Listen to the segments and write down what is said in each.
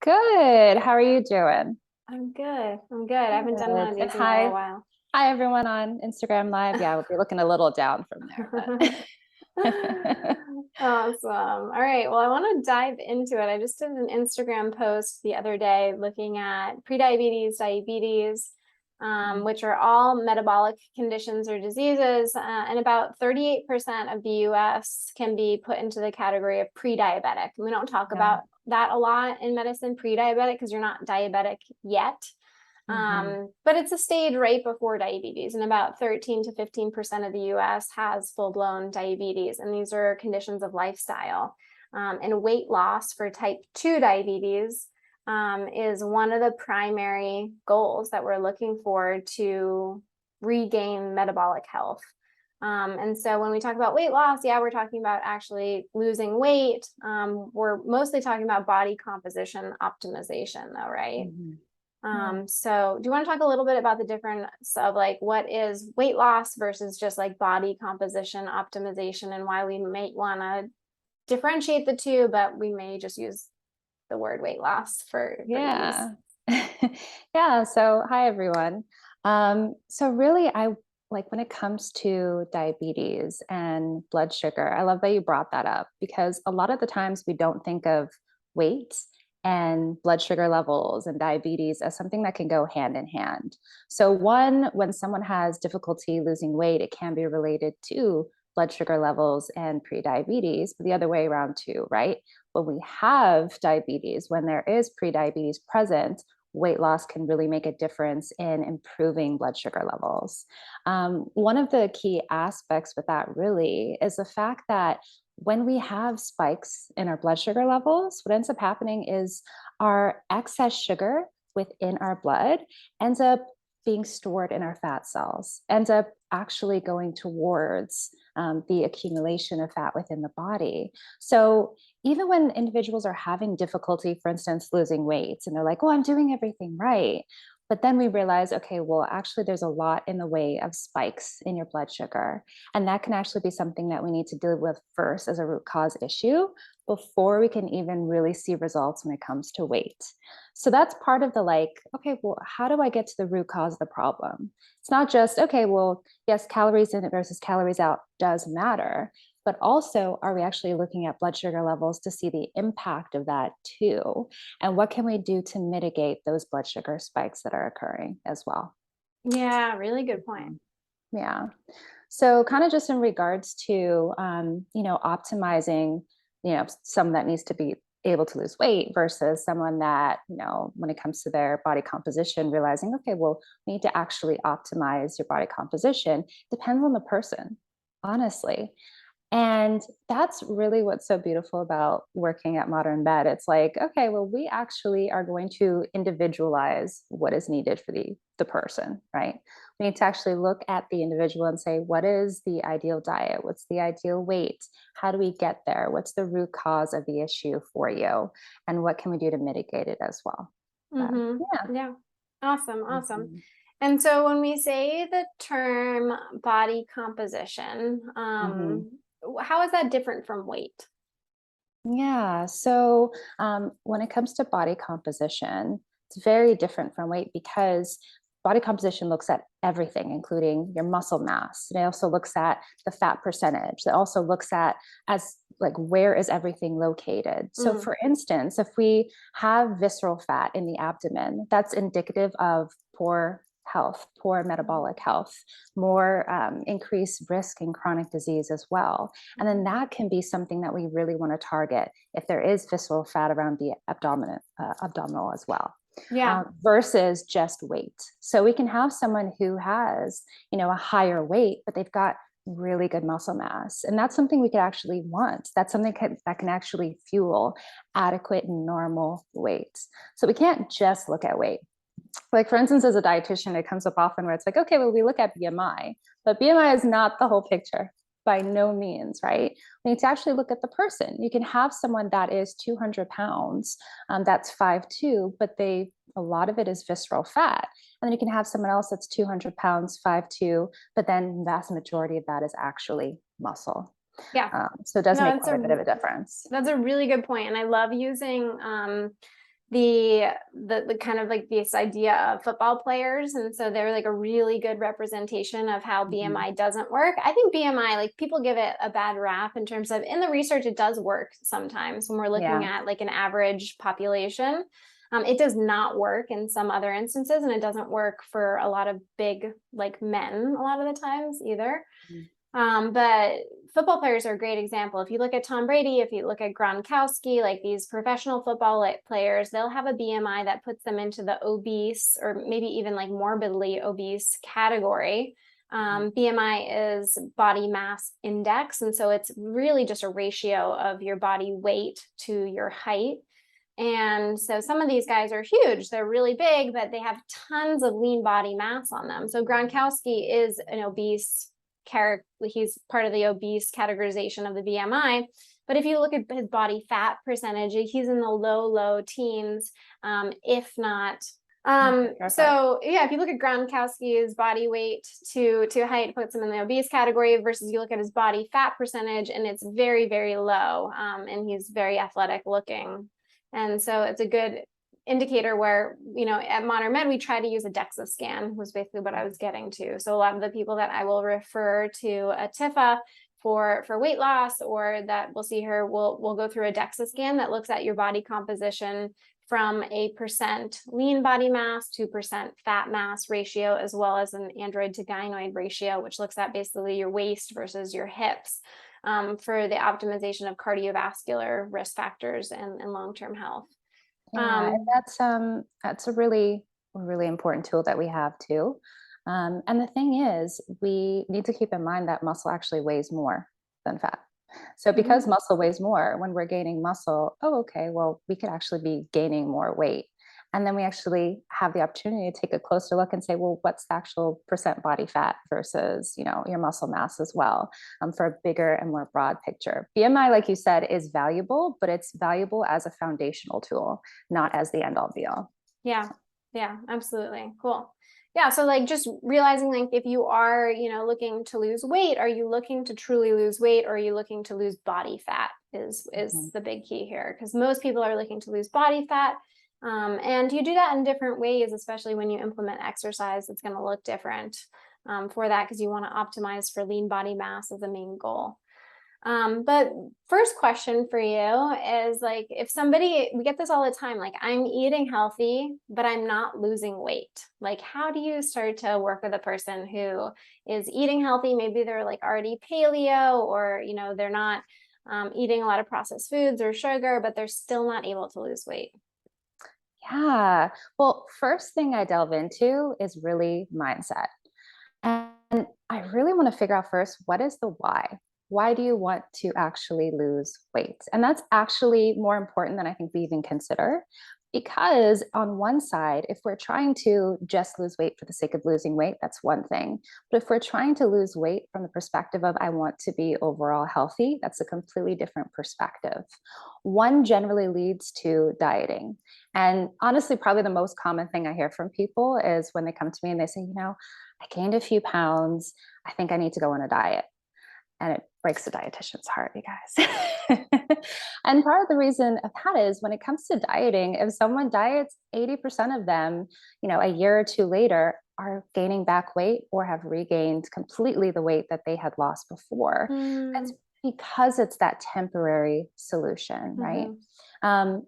Good. How are you doing? I'm good. I'm good. I haven't done one Good. of And these in a little hi, while. hi everyone on Instagram Live. Yeah, we'll be looking a little down from there, Awesome. All right. Well, I want to dive into it. I just did an Instagram post the other day looking at prediabetes, diabetes, which are all metabolic conditions or diseases. And about 38% of the US can be put into the category of pre-diabetic. We don't talk yeah. about that a lot in medicine, pre-diabetic, because you're not diabetic yet. Hmm. But it's a stage right before diabetes, and about 13 to 15% of the US has full-blown diabetes, and these are conditions of lifestyle. And weight loss for type 2 diabetes is one of the primary goals that we're looking for to regain metabolic health. And so when we talk about weight loss, yeah, we're talking about actually losing weight. We're mostly talking about body composition optimization, though, right? Hmm. Yeah. So do you want to talk a little bit about the difference of like what is weight loss versus just like body composition optimization, and why we may want to differentiate the two, but we may just use the word weight loss for ease. Yeah. Yeah. So, hi everyone. So really, I like when it comes to diabetes and blood sugar, I love that you brought that up because a lot of the times we don't think of weight and blood sugar levels and diabetes as something that can go hand in hand. So, one, when someone has difficulty losing weight, it can be related to blood sugar levels and prediabetes, but the other way around too, right? When we have diabetes, when there is prediabetes present, weight loss can really make a difference in improving blood sugar levels. One of the key aspects with that really is the fact that when we have spikes in our blood sugar levels, what ends up happening is our excess sugar within our blood ends up being stored in our fat cells, ends up actually going towards the accumulation of fat within the body. So even when individuals are having difficulty, for instance, losing weight, and they're like, oh, I'm doing everything right. But then we realize, okay, well, actually, there's a lot in the way of spikes in your blood sugar. And that can actually be something that we need to deal with first as a root cause issue before we can even really see results when it comes to weight. So that's part of the like, okay, well, how do I get to the root cause of the problem? It's not just, okay, well, yes, calories in versus calories out does matter, but also are we actually looking at blood sugar levels to see the impact of that too? And what can we do to mitigate those blood sugar spikes that are occurring as well? Yeah, really good point. Yeah. So kind of just in regards to, optimizing, someone that needs to be able to lose weight versus someone that, when it comes to their body composition, realizing, okay, well, we need to actually optimize your body composition depends on the person, honestly. And that's really what's so beautiful about working at Modern Med. It's like, okay, well, we actually are going to individualize what is needed for the person, right? We need to actually look at the individual and say, what is the ideal diet? What's the ideal weight? How do we get there? What's the root cause of the issue for you? And what can we do to mitigate it as well? But yeah. Yeah. Awesome. Awesome. Mhm. And so when we say the term body composition, Mhm. how is that different from weight? Yeah. So when it comes to body composition, it's very different from weight because body composition looks at everything, including your muscle mass. It also looks at the fat percentage. It also looks at as like where is everything located. So Mm. for instance, if we have visceral fat in the abdomen, that's indicative of poor health, poor metabolic health, more increased risk in chronic disease as well. And then that can be something that we really want to target if there is visceral fat around the abdominal as well. Yeah. Versus just weight. So we can have someone who has, a higher weight, but they've got really good muscle mass. And that's something we could actually want. That's something that can actually fuel adequate and normal weight. So we can't just look at weight. Like, for instance, as a dietitian, it comes up often where it's like, okay, well, we look at BMI, but BMI is not the whole picture by no means, right? We need to actually look at the person. You can have someone that is 200 pounds, that's 5'2", but a lot of it is visceral fat. And then you can have someone else that's 200 pounds, 5'2", but then the vast majority of that is actually muscle. Yeah. So it does No, make quite a bit of a difference. that's a really good point. And I love using the kind of like this idea of football players. And so they're like a really good representation of how BMI doesn't work. I think BMI, like people give it a bad rap in terms of in the research, it does work sometimes when we're looking at like an average population. It does not work in some other instances, and it doesn't work for a lot of big like men a lot of the times either. But football players are a great example. If you look at Tom Brady, if you look at Gronkowski, like these professional football players, they'll have a BMI that puts them into the obese or maybe even like morbidly obese category. BMI is body mass index. And so it's really just a ratio of your body weight to your height. And so some of these guys are huge. They're really big, but they have tons of lean body mass on them. So Gronkowski is an obese character. He's part of the obese categorization of the BMI. But if you look at his body fat percentage, he's in the low teens, if not. So yeah, if you look at Gronkowski's body weight to height, puts him in the obese category versus you look at his body fat percentage and it's very, very low. And he's very athletic looking. And so it's a good indicator where, you know, at Modern Med, we try to use a DEXA scan, was basically what I was getting to. So a lot of the people that I will refer to Atifah for weight loss, or that we'll see her, we'll go through a DEXA scan that looks at your body composition from a percent lean body mass to percent fat mass ratio, as well as an android to gynoid ratio, which looks at basically your waist versus your hips, for the optimization of cardiovascular risk factors and long-term health. Yeah, and that's a really important tool that we have too. And the thing is, we need to keep in mind that muscle actually weighs more than fat. So because muscle weighs more, when we're gaining muscle, oh, okay, well, we could actually be gaining more weight. And then we actually have the opportunity to take a closer look and say, well, what's the actual percent body fat versus, you know, your muscle mass as well, for a bigger and more broad picture. BMI, like you said, is valuable, but it's valuable as a foundational tool, not as the end all be all. Yeah, absolutely. Cool. Yeah, so like just realizing like if you are, you know, looking to lose weight, are you looking to truly lose weight, or are you looking to lose body fat is the big key here, because most people are looking to lose body fat. And you do that in different ways, especially when you implement exercise. It's going to look different for that, because you want to optimize for lean body mass as a main goal. But first question for you is like, if somebody, we get this all the time, like I'm eating healthy, but I'm not losing weight. Like, how do you start to work with a person who is eating healthy? Maybe they're like already paleo, or, you know, they're not eating a lot of processed foods or sugar, but they're still not able to lose weight. Yeah. Well, first thing I delve into is really mindset. And I really want to figure out first, what is the why? Why do you want to actually lose weight? And that's actually more important than I think we even consider. Because on one side, if we're trying to just lose weight for the sake of losing weight, that's one thing. But if we're trying to lose weight from the perspective of I want to be overall healthy, that's a completely different perspective. One generally leads to dieting. And honestly, probably the most common thing I hear from people is when they come to me and they say, you know, I gained a few pounds. I think I need to go on a diet. And it breaks the dietitian's heart, you guys. And part of the reason of that is when it comes to dieting, if someone diets, 80% of them, you know, a year or two later are gaining back weight or have regained completely the weight that they had lost before. That's because it's that temporary solution, right?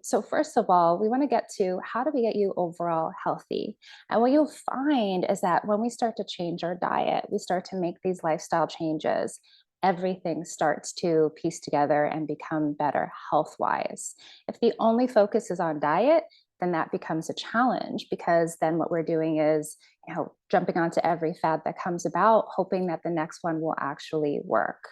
So first of all, we want to get to how do we get you overall healthy? And what you'll find is that when we start to change our diet, we start to make these lifestyle changes, everything starts to piece together and become better health-wise. If the only focus is on diet, then that becomes a challenge, because then what we're doing is, you know, jumping onto every fad that comes about, hoping that the next one will actually work.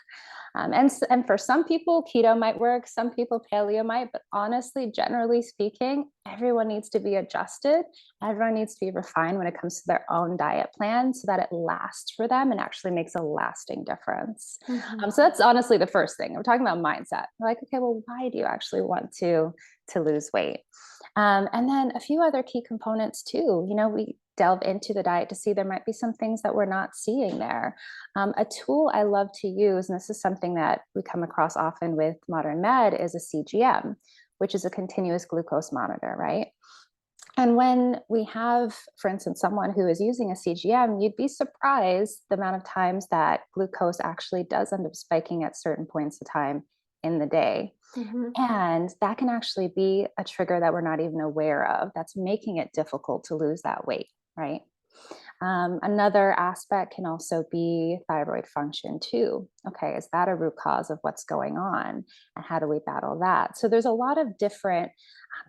And for some people, keto might work, some people paleo might, but honestly, generally speaking, everyone needs to be adjusted. Everyone needs to be refined when it comes to their own diet plan so that it lasts for them and actually makes a lasting difference. So that's honestly the first thing. We're talking about mindset. We're like, okay, well, why do you actually want to lose weight? And then a few other key components too. You know, delve into the diet to see there might be some things that we're not seeing there. A tool I love to use, and this is something that we come across often with modern med, is a CGM, which is a continuous glucose monitor, right? And when we have, for instance, someone who is using a CGM, you'd be surprised the amount of times that glucose actually does end up spiking at certain points of time in the day. And that can actually be a trigger that we're not even aware of that's making it difficult to lose that weight, right? Another aspect can also be thyroid function too. Okay, is that a root cause of what's going on? And how do we battle that? So there's a lot of different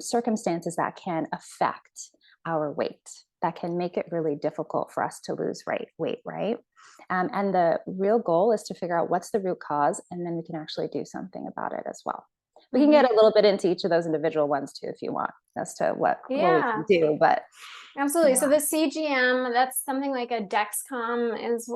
circumstances that can affect our weight, that can make it really difficult for us to lose weight, right? And the real goal is to figure out what's the root cause, and then we can actually do something about it as well. We can get a little bit into each of those individual ones too, if you want, as to what we can do. But absolutely. yeah. So the CGM, that's something like a Dexcom is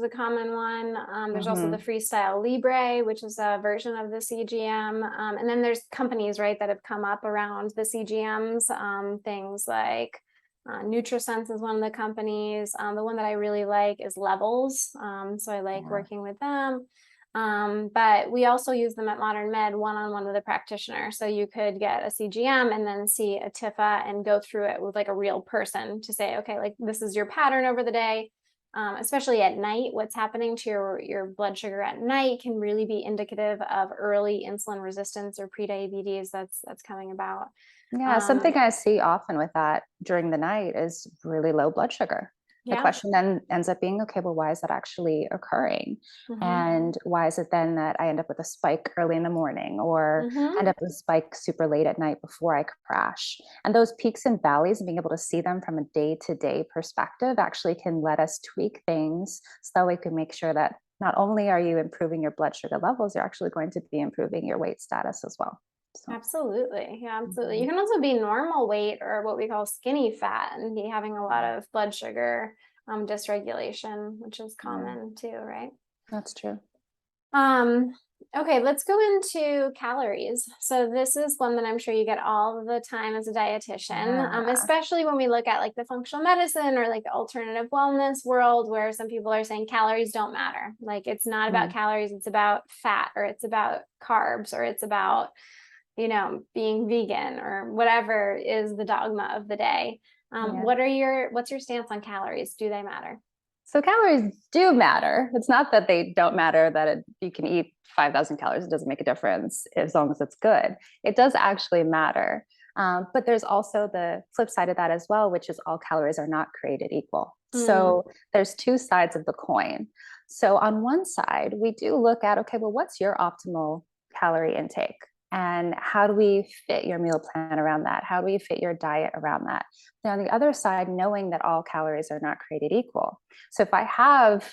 a common one. There's also the Freestyle Libre, which is a version of the CGM. And then there's companies, right, that have come up around the CGMs. Things like NutriSense is one of the companies. The one that I really like is Levels. So I like working with them. But we also use them at Modern Med one-on-one with a practitioner. So you could get a CGM and then see Atifah and go through it with like a real person to say, okay, like this is your pattern over the day. Especially at night, what's happening to your blood sugar at night can really be indicative of early insulin resistance or prediabetes that's coming about. Yeah, something I see often with that during the night is really low blood sugar. The question then ends up being, okay, well, why is that actually occurring? And why is it then that I end up with a spike early in the morning, or end up with a spike super late at night before I crash? And those peaks and valleys, and being able to see them from a day-to-day perspective actually can let us tweak things so that we can make sure that not only are you improving your blood sugar levels, you're actually going to be improving your weight status as well. So. Absolutely. Yeah, absolutely. You can also be normal weight or what we call skinny fat and be having a lot of blood sugar dysregulation, which is common too, right? That's true. Okay, let's go into calories. So this is one that I'm sure you get all the time as a dietitian, especially when we look at like the functional medicine or like the alternative wellness world, where some people are saying calories don't matter. Like it's not about calories, it's about fat, or it's about carbs, or it's about being vegan, or whatever is the dogma of the day. What's your stance on calories? Do they matter? So calories do matter. It's not that they don't matter, that you can eat 5,000 calories. It doesn't make a difference as long as it's good. It does actually matter. But there's also the flip side of that as well, which is all calories are not created equal. So there's two sides of the coin. So on one side, we do look at, okay, well, what's your optimal calorie intake? And how do we fit your meal plan around that? How do we fit your diet around that? Now, on the other side, knowing that all calories are not created equal. So if I have,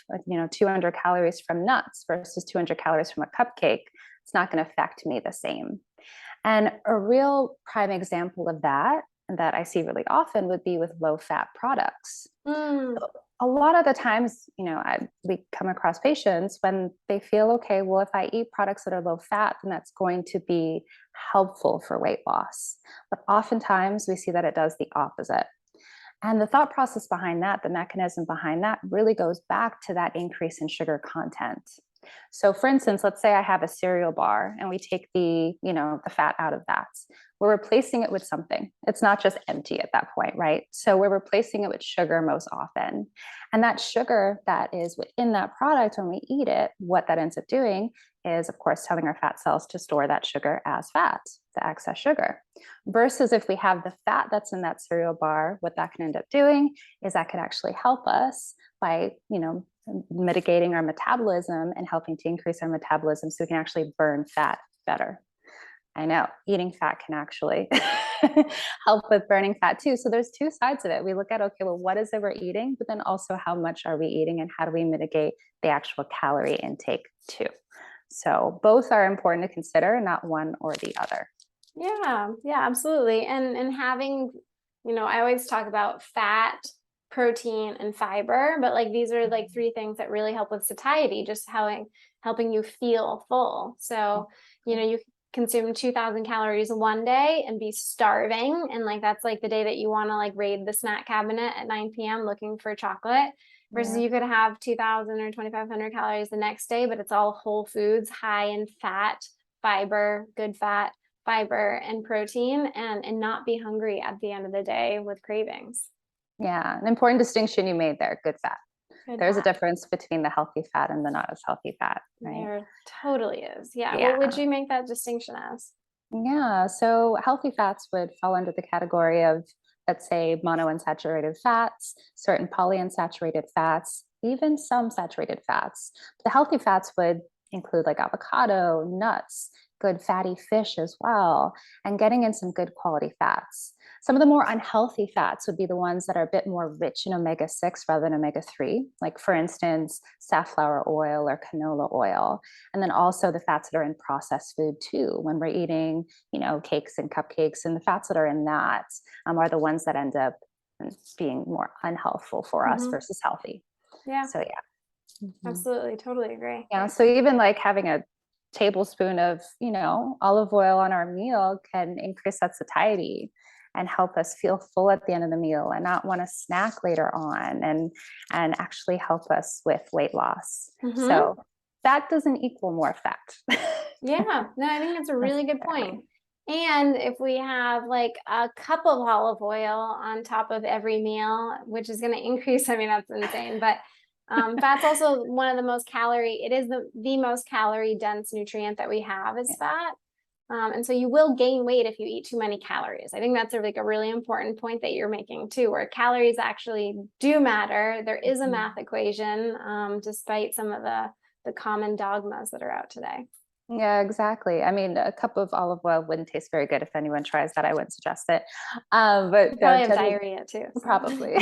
200 calories from nuts versus 200 calories from a cupcake, it's not going to affect me the same. And a real prime example of that I see really often would be with low-fat products. A lot of the times, we come across patients when they feel, okay, well, if I eat products that are low fat, then that's going to be helpful for weight loss. But oftentimes we see that it does the opposite. And the thought process behind that, the mechanism behind that, really goes back to that increase in sugar content. So for instance, let's say I have a cereal bar and we take the fat out of that. We're replacing it with something. It's not just empty at that point, right? So we're replacing it with sugar most often. And that sugar that is within that product, when we eat it, what that ends up doing is, of course, telling our fat cells to store that sugar as fat, the excess sugar. Versus if we have the fat that's in that cereal bar, what that can end up doing is that can actually help us by, mitigating our metabolism and helping to increase our metabolism so we can actually burn fat better. I know eating fat can actually help with burning fat too. So there's two sides of it. We look at, okay, well, what is it we're eating, but then also how much are we eating and how do we mitigate the actual calorie intake too? So both are important to consider, not one or the other. Yeah, absolutely. And having, I always talk about fat, protein, and fiber, but like these are like three things that really help with satiety, just helping you feel full. So, consume 2,000 calories one day and be starving. And like, that's like the day that you want to like raid the snack cabinet at 9 p.m. looking for chocolate, versus Yeah. you could have 2,000 or 2,500 calories the next day, but it's all whole foods, high in fat, fiber, good fat, fiber, and protein, and not be hungry at the end of the day with cravings. Yeah, an important distinction you made there, good fat. Good There's a fat. difference between the healthy fat and the not as healthy fat, right? There totally is. Yeah. What would Yeah. you make that distinction as? Yeah, so healthy fats would fall under the category of, let's say, monounsaturated fats, certain polyunsaturated fats, even some saturated fats. The healthy fats would include like avocado, nuts, good fatty fish as well, and getting in some good quality fats. Some of the more unhealthy fats would be the ones that are a bit more rich in omega-6 rather than omega-3, like for instance, safflower oil or canola oil. And then also the fats that are in processed food too, when we're eating, cakes and cupcakes, and the fats that are in that are the ones that end up being more unhealthful for us versus healthy. Yeah, So yeah. absolutely. Totally agree. Yeah. So even like having a tablespoon of, olive oil on our meal can increase that satiety and help us feel full at the end of the meal and not want to snack later on, and actually help us with weight loss. So that doesn't equal more fat. Yeah, no, I think that's a really good point. And if we have like a cup of olive oil on top of every meal, which is going to increase, I mean, that's insane, but fat's also one of the most it is the most calorie dense nutrient that we have is fat. And so you will gain weight if you eat too many calories. I think that's like a really important point that you're making too, where calories actually do matter. There is a math equation, despite some of the common dogmas that are out today. Yeah, exactly. I mean, a cup of olive oil wouldn't taste very good if anyone tries that. I wouldn't suggest it. But You probably have diarrhea too. So. Probably.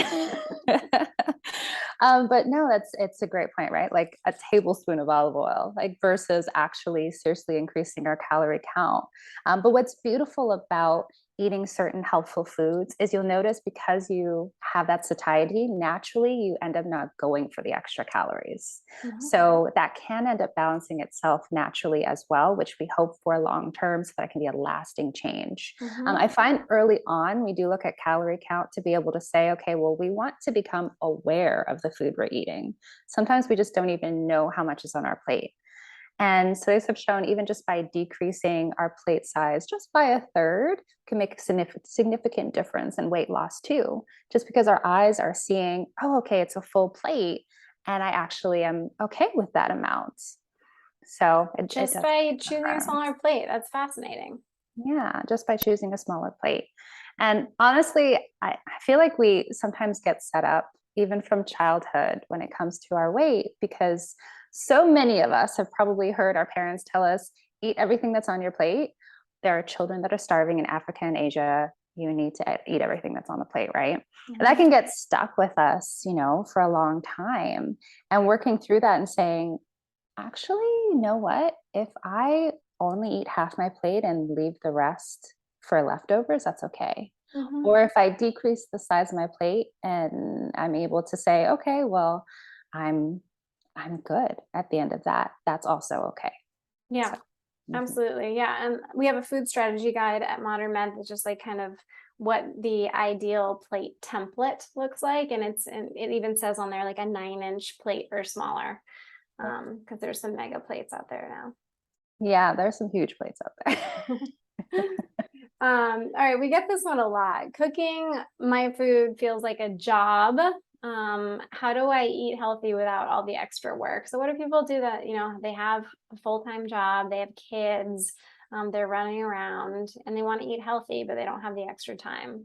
But no, it's a great point, right? Like a tablespoon of olive oil, like versus actually seriously increasing our calorie count. But what's beautiful about eating certain helpful foods is you'll notice, because you have that satiety, naturally you end up not going for the extra calories. So that can end up balancing itself naturally as well, which we hope for long term, so that can be a lasting change. I find early on we do look at calorie count to be able to say, okay, well, we want to become aware of the food we're eating. Sometimes we just don't even know how much is on our plate. And studies have shown even just by decreasing our plate size just by a third can make a significant difference in weight loss too, just because our eyes are seeing, oh, okay, it's a full plate, and I actually am okay with that amount. So just by choosing a smaller plate, that's fascinating. Yeah, just by choosing a smaller plate. And honestly, I feel like we sometimes get set up even from childhood when it comes to our weight, because so many of us have probably heard our parents tell us, eat everything that's on your plate. There are children that are starving in Africa and Asia. You need to eat everything that's on the plate, right? And that can get stuck with us, for a long time. And working through that and saying, actually, you know what? If I only eat half my plate and leave the rest for leftovers, that's okay. Or if I decrease the size of my plate and I'm able to say, okay, well, I'm good at the end of that, that's also okay. Yeah, So, absolutely. Yeah. And we have a food strategy guide at Modern Med that's just like kind of what the ideal plate template looks like. And it even says on there like a 9-inch plate or smaller. Because there's some mega plates out there now. Yeah, there's some huge plates out there. All right, we get this one a lot. Cooking my food feels like a job. How do I eat healthy without all the extra work? So what do people do that, they have a full-time job, they have kids, they're running around and they want to eat healthy, but they don't have the extra time?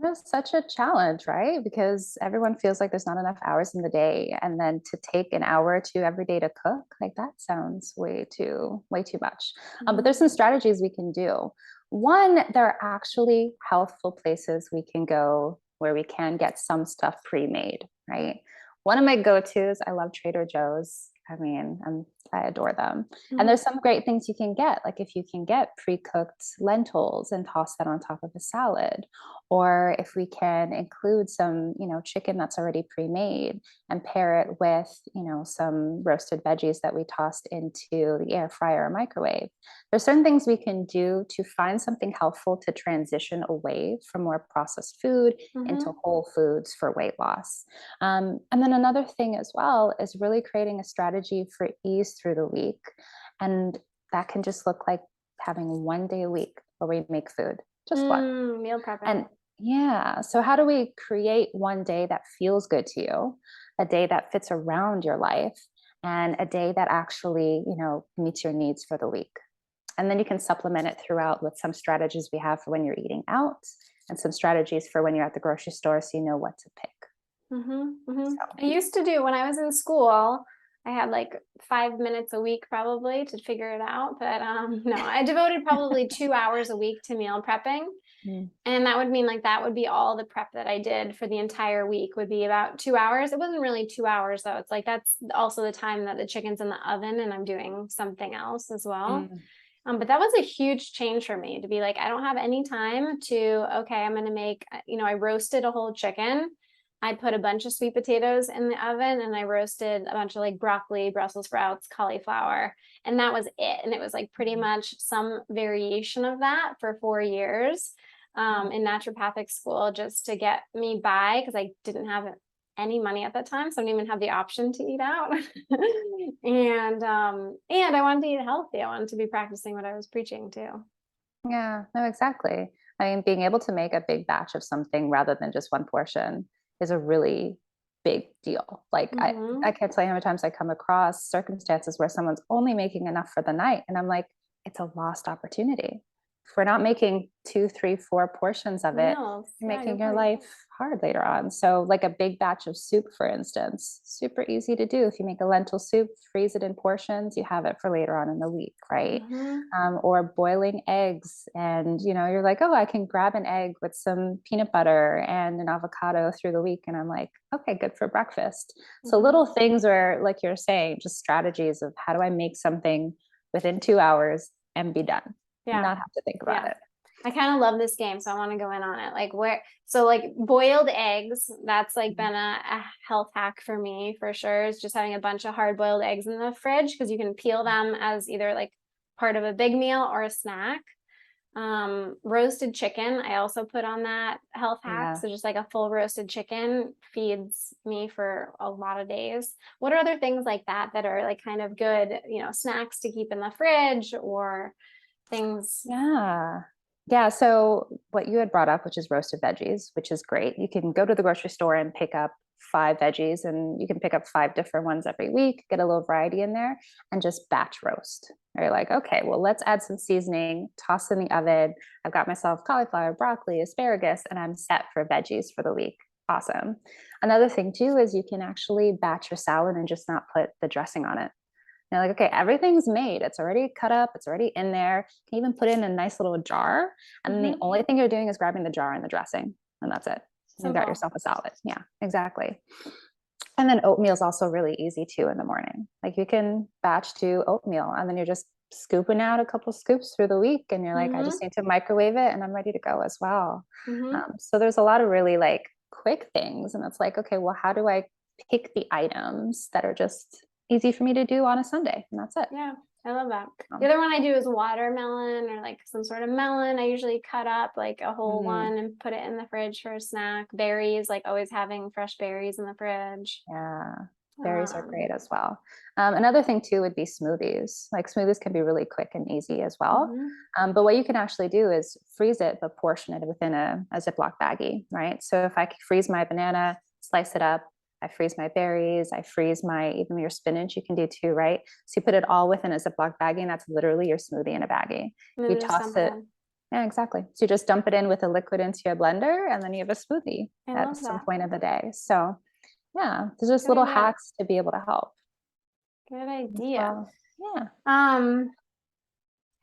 That is such a challenge, right? Because everyone feels like there's not enough hours in the day. And then to take an hour or two every day to cook, like that sounds way too much. But there's some strategies we can do. One, there are actually healthful places we can go where we can get some stuff pre-made, right? One of my go-tos, I love Trader Joe's. I mean, I'm I adore them. And Mhm. there's some great things you can get. Like if you can get pre-cooked lentils and toss that on top of a salad, or if we can include some, chicken that's already pre-made and pair it with, some roasted veggies that we tossed into the air fryer or microwave. There's certain things we can do to find something helpful to transition away from more processed food into Mhm. whole foods for weight loss. And then another thing as well is really creating a strategy for ease through the week. And that can just look like having one day a week where we make food, just one. Meal And prepping. yeah, so how do we create one day that feels good to you, a day that fits around your life, and a day that actually, meets your needs for the week? And then you can supplement it throughout with some strategies we have for when you're eating out and some strategies for when you're at the grocery store so you know what to pick. So, I used to do when I was in school, I had like 5 minutes a week probably to figure it out. But no, I devoted probably 2 hours a week to meal prepping. mm, And that would mean like that would be all the prep that I did for the entire week would be about 2 hours. It wasn't really 2 hours though. It's like that's also the time that the chicken's in the oven and I'm doing something else as well. mm, But that was a huge change for me to be like, I don't have any time to, okay, I'm going to make, I roasted a whole chicken. I put a bunch of sweet potatoes in the oven and I roasted a bunch of like broccoli, Brussels sprouts, cauliflower, and that was it. And it was like pretty mm, much some variation of that for 4 years mm. in naturopathic school just to get me by because I didn't have any money at that time, so I didn't even have the option to eat out. And I wanted to eat healthy. I wanted to be practicing what I was preaching too. Yeah, no, exactly. I mean, being able to make a big batch of something rather than just one portion is a really big deal. Like I Hmm. can't tell you how many times I come across circumstances where someone's only making enough for the night. And I'm like, it's a lost opportunity. If we're not making two, three, four portions of it, Meals. you're Yeah, making good your point. life hard later on. So, like a big batch of soup, for instance, super easy to do. If you make a lentil soup, freeze it in portions, you have it for later on in the week, right? Hmm. Or boiling eggs. And, you're like, oh, I can grab an egg with some peanut butter and an avocado through the week. And I'm like, okay, good for breakfast. So Hmm. little things are, like you're saying, just strategies of how do I make something within 2 hours and be done, Yeah. not have to think about Yeah. it. I kind of love this game, so I want to go in on it. Like boiled eggs, that's like Mhm. been a health hack for me for sure. Is just having a bunch of hard boiled eggs in the fridge because you can peel them as either like part of a big meal or a snack. Roasted chicken, I also put on that health hack. Yeah. So just like a full roasted chicken feeds me for a lot of days. What are other things like that that are like kind of good, snacks to keep in the fridge or things? Yeah. Yeah. So what you had brought up, which is roasted veggies, which is great. You can go to the grocery store and pick up 5 veggies, and you can pick up 5 different ones every week, get a little variety in there, and just batch roast. Or you're like, okay, well, let's add some seasoning, toss in the oven. I've got myself cauliflower, broccoli, asparagus, and I'm set for veggies for the week. Awesome. Another thing too is you can actually batch your salad and just not put the dressing on it. You're like, okay, everything's made. It's already cut up. It's already in there. You can even put it in a nice little jar. And then the Mhm. only thing you're doing is grabbing the jar and the dressing. And that's it. You got Simple. yourself a salad. Yeah, exactly. And then oatmeal is also really easy too in the morning. Like you can batch do oatmeal and then you're just scooping out a couple scoops through the week. And you're like, I just Mhm. need to microwave it and I'm ready to go as well. Mhm. So there's a lot of really like quick things. And it's like, okay, well, how do I pick the items that are just easy for me to do on a Sunday? And that's it. Yeah, I love that. The Um, other one I do is watermelon or like some sort of melon. I usually cut up like a whole mm, one and put it in the fridge for a snack. Berries, like always having fresh berries in the fridge. yeah, berries are Um, great as well. Another thing too would be smoothies. Like smoothies can be really quick and easy as well. mhm. But what you can actually do is freeze it, but portion it within a Ziploc baggie, right? So if I freeze my banana, slice it up, I freeze my berries, I freeze even your spinach, you can do too, right? So you put it all within a Ziploc baggie, and that's literally your smoothie in a baggie. And You then just toss dump it it. in. Yeah, exactly. So you just dump it in with a liquid into your blender, and then you have a smoothie I at love some that. point of the day. So yeah, there's just Good little idea. hacks to be able to help Good as idea. well. Yeah. Um,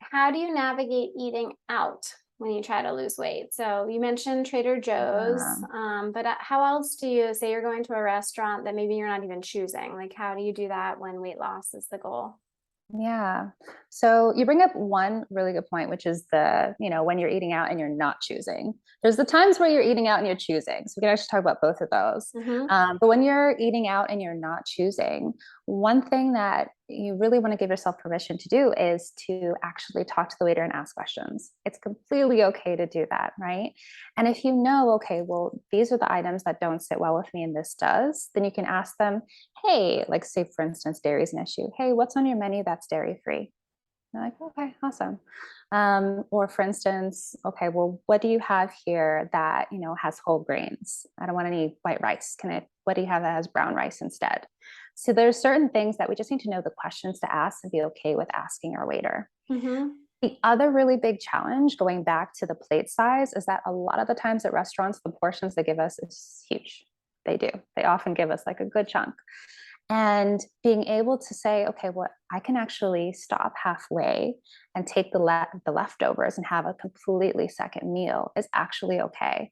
how do you navigate eating out when you try to lose weight? So you mentioned Trader Joe's, Yeah. but how else do you say you're going to a restaurant that maybe you're not even choosing? Like, how do you do that when weight loss is the goal? Yeah. So you bring up one really good point, which is when you're eating out and you're not choosing. There's the times where you're eating out and you're choosing. So we can actually talk about both of those. Mm-hmm. But when you're eating out and you're not choosing, one thing that you really want to give yourself permission to do is to actually talk to the waiter and ask questions. It's completely okay to do that, right? And if you know, okay, well, these are the items that don't sit well with me and this does, then you can ask them, hey, like say for instance, dairy is an issue. Hey, what's on your menu that's dairy free? They're like, okay, awesome. Or for instance, okay, well, what do you have here that has whole grains? I don't want any white rice. What do you have that has brown rice instead? So there's certain things that we just need to know the questions to ask and be okay with asking our waiter. Mm-hmm. The other really big challenge, going back to the plate size, is that a lot of the times at restaurants, the portions they give us is huge. They do. They often give us like a good chunk. And being able to say, okay, well, I can actually stop halfway and take the leftovers and have a completely second meal is actually okay.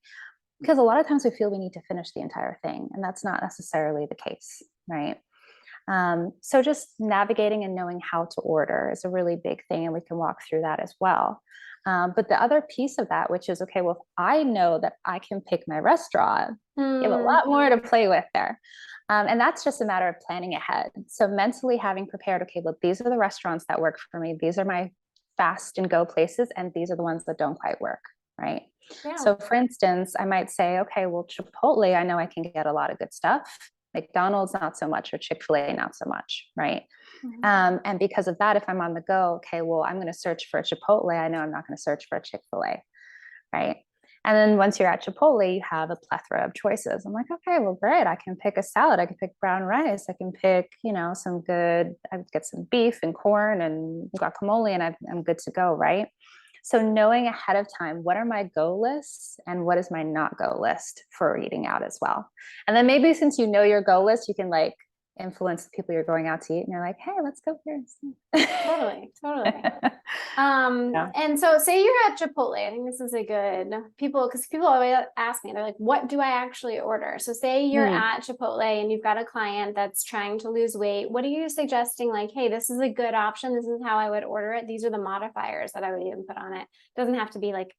Because a lot of times we feel we need to finish the entire thing, and that's not necessarily the case, right? So just navigating and knowing how to order is a really big thing, and we can walk through that as well. But the other piece of that, which is, okay, well, if I know that I can pick my restaurant, you have a lot more to play with there. And that's just a matter of planning ahead. So mentally having prepared, okay, well, these are the restaurants that work for me. These are my fast and go places, and these are the ones that don't quite work, right? Yeah. So for instance, I might say, okay, well, Chipotle, I know I can get a lot of good stuff. McDonald's, not so much, or Chick-fil-A, not so much, right? Mm-hmm. And because of that, if I'm on the go, okay, well, I'm going to search for a Chipotle. I know I'm not going to search for a Chick-fil-A, right? And then once you're at Chipotle, you have a plethora of choices. I'm like, okay, well, great. I can pick a salad. I can pick brown rice. I can pick, I would get some beef and corn and guacamole, and I'm good to go, right? So knowing ahead of time, what are my go lists and what is my not go list for eating out as well. And then maybe since you know your go list, you can like influence the people you're going out to eat, and you're like, hey, let's go here. Totally, totally. Yeah. And so say you're at Chipotle. I think this is a good because people always ask me, they're like, what do I actually order? So say you're Hmm. at Chipotle and you've got a client that's trying to lose weight. What are you suggesting? Like, hey, this is a good option. This is how I would order it. These are the modifiers that I would even put on it. It doesn't have to be like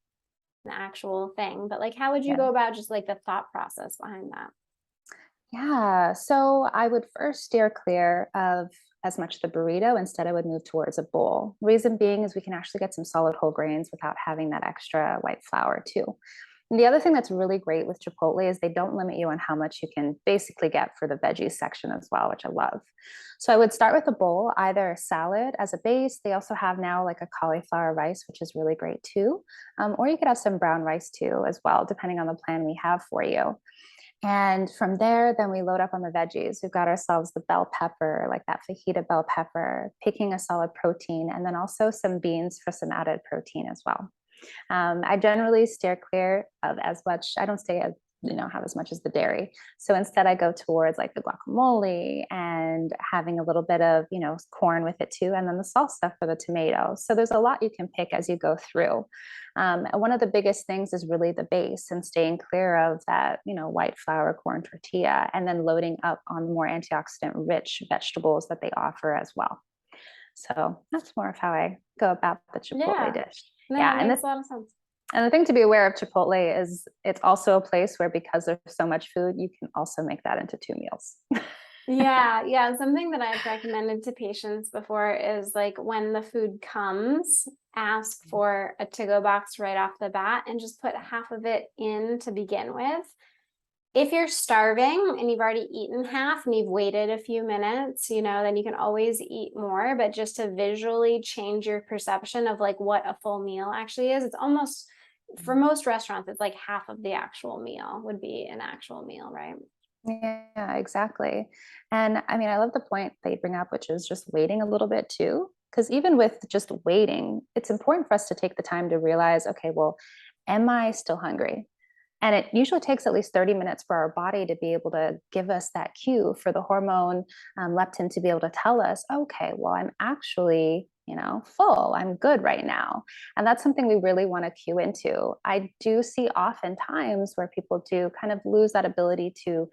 an actual thing, but like, how would you Yeah. go about just like the thought process behind that? Yeah. So I would first steer clear of as much the burrito. Instead, I would move towards a bowl. Reason being is we can actually get some solid whole grains without having that extra white flour too. And the other thing that's really great with Chipotle is they don't limit you on how much you can basically get for the veggies section as well, which I love. So I would start with a bowl, either a salad as a base. They also have now like a cauliflower rice, which is really great too. Or you could have some brown rice too as well, depending on the plan we have for you. And from there, then we load up on the veggies. We've got ourselves the bell pepper, like that fajita bell pepper, picking a solid protein, and then also some beans for some added protein as well. I generally steer clear of as much, I don't stay as, have as much as the dairy. So instead I go towards like the guacamole and having a little bit of, corn with it too. And then the salsa for the tomato. So there's a lot you can pick as you go through. And one of the biggest things is really the base and staying clear of that, white flour corn tortilla, and then loading up on the more antioxidant rich vegetables that they offer as well. So that's more of how I go about the Chipotle Yeah, dish. no, Yeah. that makes a lot of sense. And the thing to be aware of Chipotle is it's also a place where, because there's so much food, you can also make that into two meals. Yeah, yeah. Something that I've recommended to patients before is like when the food comes, ask for a to-go box right off the bat and just put half of it in to begin with. If you're starving and you've already eaten half and you've waited a few minutes, then you can always eat more, but just to visually change your perception of like what a full meal actually is. It's almost, for most restaurants, it's like half of the actual meal would be an actual meal, right? Yeah, exactly. And I mean, I love the point that you bring up, which is just waiting a little bit too. Because even with just waiting, it's important for us to take the time to realize, okay, well, am I still hungry? And it usually takes at least 30 minutes for our body to be able to give us that cue for the hormone leptin to be able to tell us, okay, well, I'm actually, full. I'm good right now. And that's something we really want to cue into. I do see oftentimes where people do kind of lose that ability to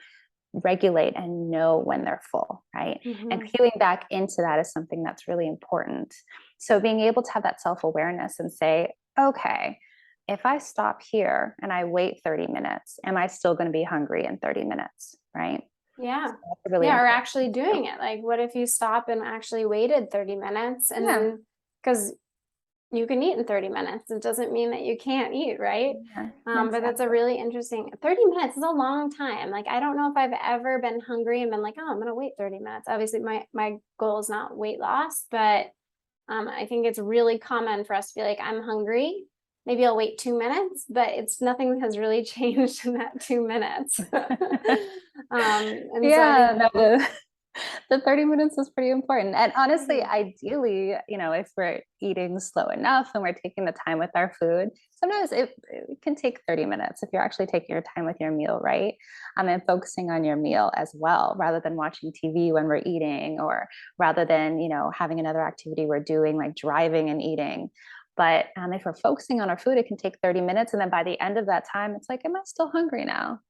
regulate and know when they're full, right? And cueing back into that is something that's really important. So being able to have that self-awareness and say, okay, if I stop here and I wait 30 minutes, am I still going to be hungry in 30 minutes, right? Yeah. So that's really Yeah. Or important. actually doing it. Like, what if you stop and actually waited 30 minutes and Yeah. then, because you can eat in 30 minutes. It doesn't mean that you can't eat, right? Yeah, But that's a exactly. really interesting 30 minutes is a long time. Like, I don't know if I've ever been hungry and been like, oh, I'm gonna wait 30 minutes. Obviously, my goal is not weight loss, but I think it's really common for us to be like, I'm hungry. Maybe I'll wait 2 minutes, but it's nothing has really changed in that 2 minutes. And so I Yeah, think, no, the 30 minutes is pretty important. And honestly, mhm, ideally, if we're eating slow enough and we're taking the time with our food, sometimes it can take 30 minutes if you're actually taking your time with your meal, right? And focusing on your meal as well, rather than watching TV when we're eating, or rather than, having another activity we're doing, like driving and eating. But if we're focusing on our food, it can take 30 minutes. And then by the end of that time, it's like, am I still hungry now?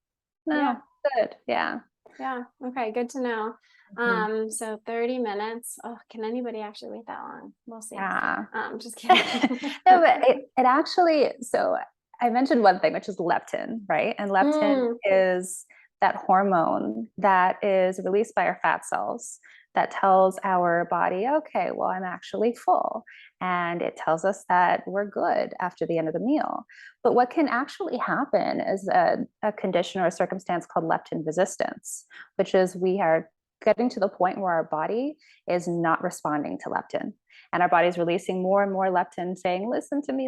yeah. No, good. Yeah. Yeah. Okay. Good to know. Mhm. So 30 minutes. Oh, can anybody actually wait that long? We'll see. Yeah. Just No, kidding. but it actually, so I mentioned one thing, which is leptin, right? And leptin Mm, is that hormone that is released by our fat cells that tells our body, okay, well, I'm actually full. And it tells us that we're good after the end of the meal. But what can actually happen is a condition or a circumstance called leptin resistance, which is we are getting to the point where our body is not responding to leptin. And our body's releasing more and more leptin saying, listen to me.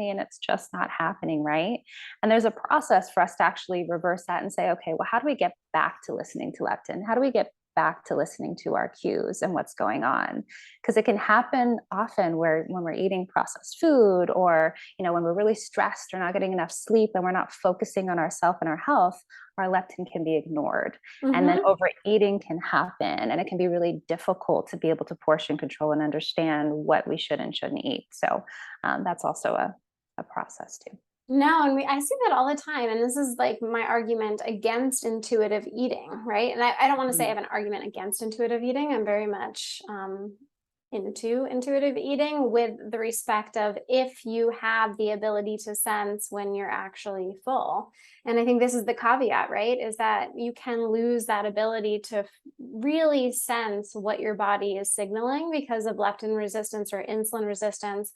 And it's just not happening, right? And there's a process for us to actually reverse that and say, okay, well, how do we get back to listening to leptin? How do we get back to listening to our cues and what's going on? Because it can happen often where when we're eating processed food, or when we're really stressed or not getting enough sleep and we're not focusing on ourselves and our health, our leptin can be ignored. And then mm-hmm. overeating can happen. And it can be really difficult to be able to portion control and understand what we should and shouldn't eat. So that's also a process too. No, and I see that all the time. And this is like my argument against intuitive eating, right? And I don't want to say I Mhm. have an argument against intuitive eating. I'm very much into intuitive eating, with the respect of if you have the ability to sense when you're actually full. And I think this is the caveat, right? Is that you can lose that ability to really sense what your body is signaling because of leptin resistance or insulin resistance,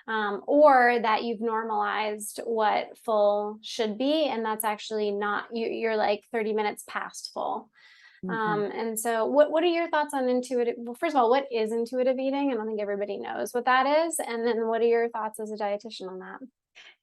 or that you've normalized what full should be, and that's actually not you're like 30 minutes past full. Mhm. And so what are your thoughts on intuitive? Well, first of all, what is intuitive eating? I don't think everybody knows what that is. And then what are your thoughts as a dietitian on that?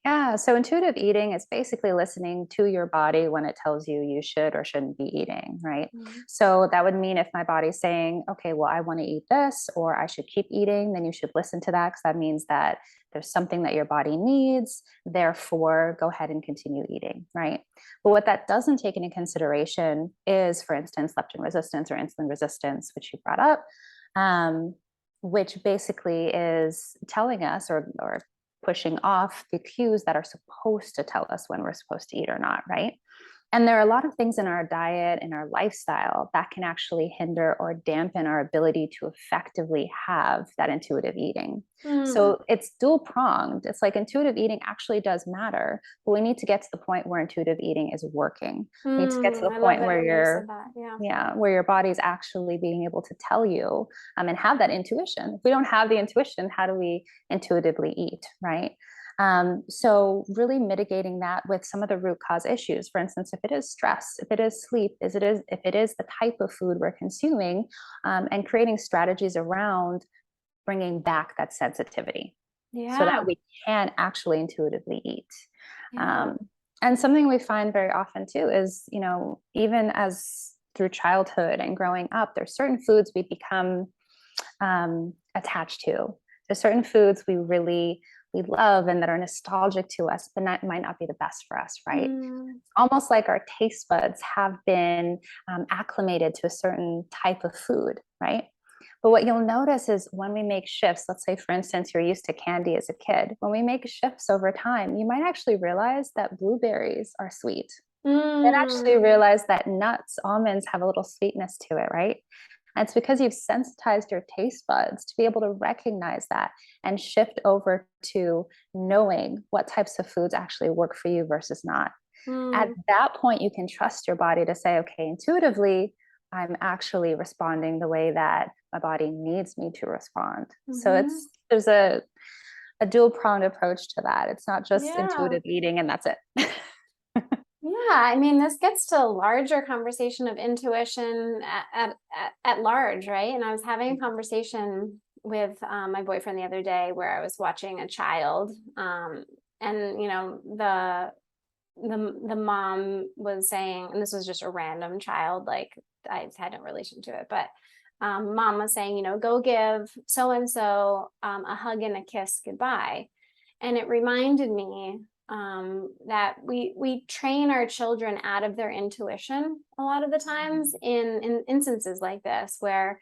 Yeah, so intuitive eating is basically listening to your body when it tells you you should or shouldn't be eating, right? Mhm. So that would mean if my body's saying, okay, well, I want to eat this, or I should keep eating, then you should listen to that, because that means that there's something that your body needs. Therefore, go ahead and continue eating, right? But what that doesn't take into consideration is, for instance, leptin resistance or insulin resistance, which you brought up, um, which basically is telling us, or pushing off the cues that are supposed to tell us when we're supposed to eat or not, right? And there are a lot of things in our diet and our lifestyle that can actually hinder or dampen our ability to effectively have that intuitive eating. Mm, So it's dual pronged. It's like intuitive eating actually does matter, but we need to get to the point where intuitive eating is working. We need to get to the I love point that where you never said you're, that. Yeah. yeah, where your body's actually being able to tell you, and have that intuition. If we don't have the intuition, how do we intuitively eat, right? So really mitigating that with some of the root cause issues. For instance, if it is stress, if it is sleep, if it is the type of food we're consuming, and creating strategies around bringing back that sensitivity so that Yeah. we can actually intuitively eat. Yeah. Um, and something we find very often too is, even as through childhood and growing up, there's certain foods we become attached to. There's certain foods we love and that are nostalgic to us, but might not be the best for us, right? Mm, Almost like our taste buds have been acclimated to a certain type of food, right? But what you'll notice is when we make shifts, let's say, for instance, you're used to candy as a kid, when we make shifts over time, you might actually realize that blueberries are sweet. Then actually Mm. realize that nuts, almonds have a little sweetness to it, right? And it's because you've sensitized your taste buds to be able to recognize that and shift over to knowing what types of foods actually work for you versus not. At Mm. that point, you can trust your body to say, okay, intuitively, I'm actually responding the way that my body needs me to respond. So Hmm. there's a dual pronged approach to that. It's not just Yeah. intuitive eating and that's it. Yeah, I mean, this gets to a larger conversation of intuition at large, right? And I was having a conversation with my boyfriend the other day where I was watching a child, and the mom was saying, and this was just a random child, like I had no relation to it, but mom was saying, go give so and so a hug and a kiss goodbye, and it reminded me that we train our children out of their intuition a lot of the times in instances like this where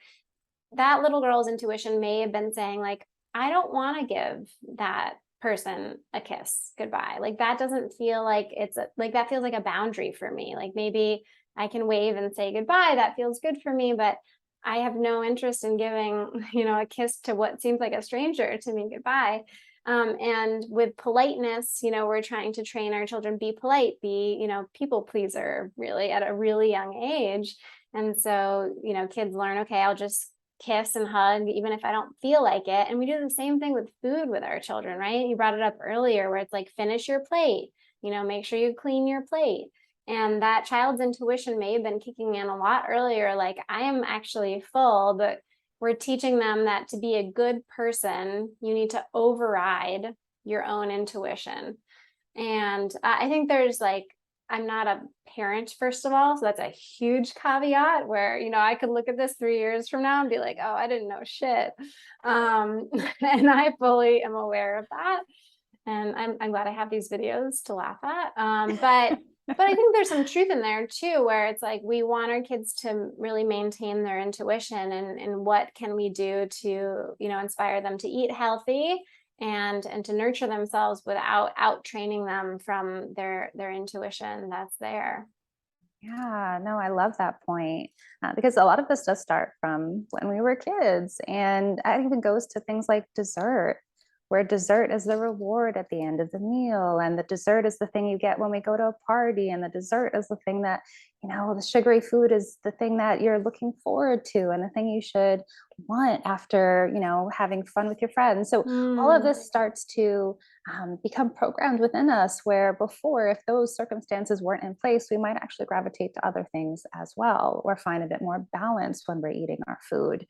that little girl's intuition may have been saying like, I don't want to give that person a kiss goodbye. Like that doesn't feel like like that feels like a boundary for me. Like maybe I can wave and say goodbye. That feels good for me, but I have no interest in giving, a kiss to what seems like a stranger to me goodbye. And with politeness, we're trying to train our children be polite, be, people pleaser really at a really young age. And so, kids learn, okay, I'll just kiss and hug even if I don't feel like it. And we do the same thing with food with our children, right? You brought it up earlier where it's like finish your plate, make sure you clean your plate. And that child's intuition may have been kicking in a lot earlier, like I am actually full, but we're teaching them that to be a good person, you need to override your own intuition. And I think there's like, I'm not a parent, first of all. So that's a huge caveat where, I could look at this 3 years from now and be like, oh, I didn't know shit. And I fully am aware of that. And I'm glad I have these videos to laugh at. But I think there's some truth in there too, where it's like we want our kids to really maintain their intuition and what can we do to, inspire them to eat healthy and to nurture themselves without out training them from their intuition that's there. Yeah, no, I love that point because a lot of this does start from when we were kids, and it even goes to things like dessert, where dessert is the reward at the end of the meal, and the dessert is the thing you get when we go to a party, and the dessert is the thing that, the sugary food is the thing that you're looking forward to, and the thing you should want after, having fun with your friends. So all of Mm, this starts to become programmed within us where before, if those circumstances weren't in place, we might actually gravitate to other things as well or find a bit more balance when we're eating our food.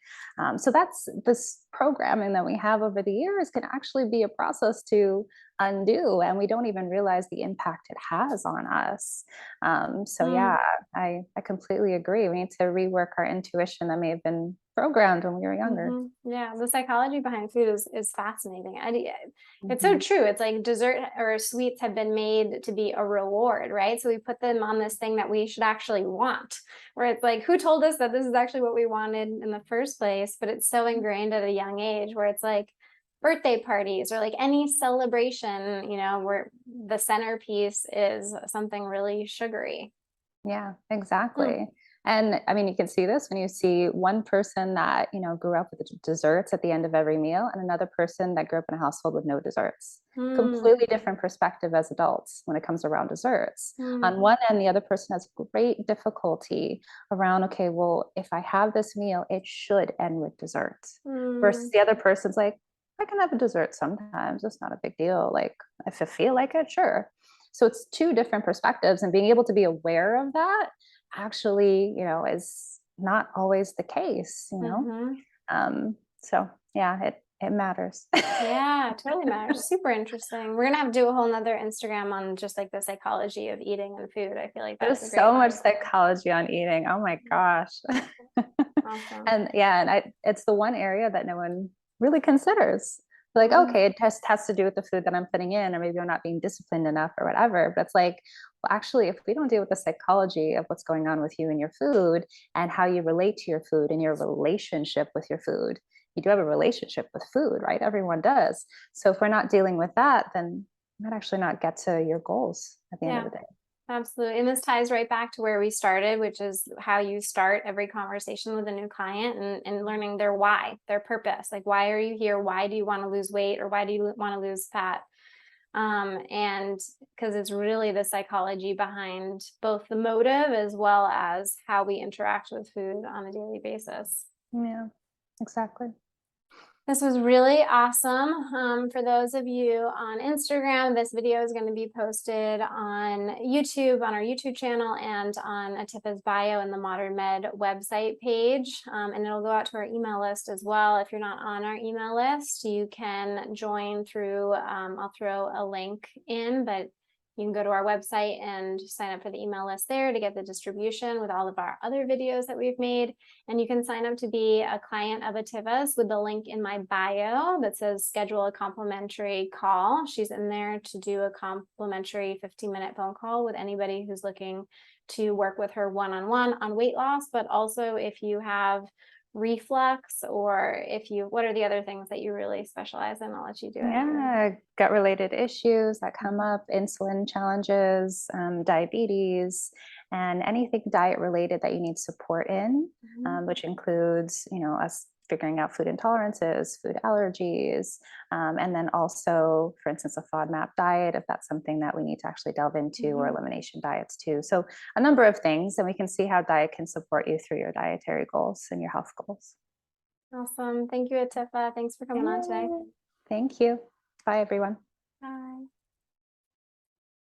So that's this programming that we have over the years can actually be a process to undo, and we don't even realize the impact it has on us. So mm. yeah, I completely agree. We need to rework our intuition that may have been programmed when we were younger. Yeah, the psychology behind food is fascinating. It's so Mhm. true. It's like dessert or sweets have been made to be a reward, right? So we put them on this thing that we should actually want, where it's like, who told us that this is actually what we wanted in the first place? But it's so ingrained at a young age where it's like birthday parties or like any celebration, where the centerpiece is something really sugary. Yeah, Mm. exactly. And I mean, you can see this when you see one person that, grew up with the desserts at the end of every meal and another person that grew up in a household with no desserts. Mm. Completely different perspective as adults when it comes around desserts. Mm. On one end, the other person has great difficulty around, okay, well, if I have this meal, it should end with dessert. Versus Mm. the other person's like, I can have a dessert sometimes. It's not a big deal. Like, if I feel like it, sure. So it's two different perspectives, and being able to be aware of that actually, is not always the case. Mhm. So yeah, it matters. Yeah, totally matters. Super interesting. We're gonna have to do a whole nother Instagram on just like the psychology of eating and food. I feel like There's that's a great so much one. psychology on eating. Oh my gosh. Awesome. And yeah, and it's the one area that no one really considers. Like, Mm. okay, it just has to do with the food that I'm putting in, or maybe I'm not being disciplined enough or whatever. But it's like, well, actually, if we don't deal with the psychology of what's going on with you and your food and how you relate to your food and your relationship with your food, you do have a relationship with food, right? Everyone does. So if we're not dealing with that, then you might actually not get to your goals at the end of Yeah, the day. Absolutely. And this ties right back to where we started, which is how you start every conversation with a new client, and learning their why, their purpose. Like, why are you here? Why do you want to lose weight, or why do you want to lose fat? And because it's really the psychology behind both the motive as well as how we interact with food on a daily basis. Yeah, exactly. This was really awesome. For those of you on Instagram, this video is going to be posted on YouTube, on our YouTube channel, and on Atifah's bio in the Modern Med website page. And it'll go out to our email list as well. If you're not on our email list, you can join through, I'll throw a link in, but you can go to our website and sign up for the email list there to get the distribution with all of our other videos that we've made. And you can sign up to be a client of Atifah's with the link in my bio that says schedule a complimentary call. She's in there to do a complimentary 15-minute phone call with anybody who's looking to work with her one-on-one on weight loss, but also if you have reflux, or what are the other things that you really specialize in? I'll let you do it. Yeah, gut related issues that come up, insulin challenges, diabetes, and anything diet related that you need support in, which includes, us figuring out food intolerances, food allergies, and then also, for instance, a FODMAP diet, if that's something that we need to actually delve into, or elimination diets too. So a number of things, and we can see how diet can support you through your dietary goals and your health goals. Awesome. Thank you, Atifah. Thanks for coming on today. Thank you. Bye, everyone. Bye.